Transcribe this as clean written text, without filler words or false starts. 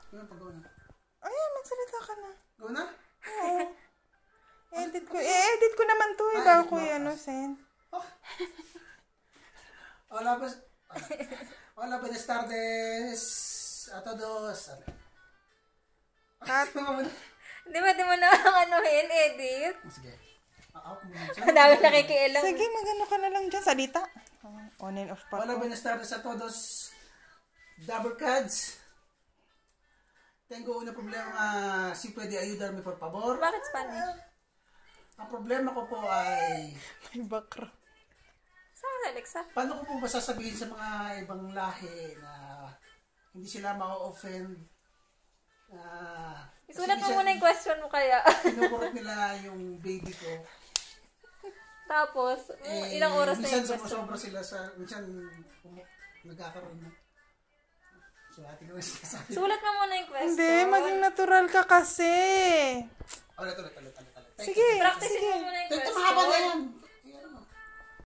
Ano pag-go na? Ayan, magsalita ka na. Go na? Oo. Edit ko naman to. Bago ko yan, send. Hola, buenas tardes a todos. Cut. Di mo na anuhin, edit? Sige. Madami nakikialam. Sige, magano ka na lang dyan. Salita. On and off pa. Hola, buenas tardes a todos. Double Cads. Tengo una problema. Si pwede ayudarme por favor. Bakit Spanish? Ang problema ko po ay... May background. Saan Alexa? Paano ko po ba sasabihin sa mga ibang lahi na hindi sila ma-offend? Isulat mo muna yung question mo kaya. Kinukurot nila yung baby ko. Tapos, ilang oras na yung minsan question? sobra sila sa... Minsan nagkakaroon na. Sulatin ko na sinasabi. Sulat mo muna yung question. Hindi, maging natural ka kasi. Ulit. Sige. Practicein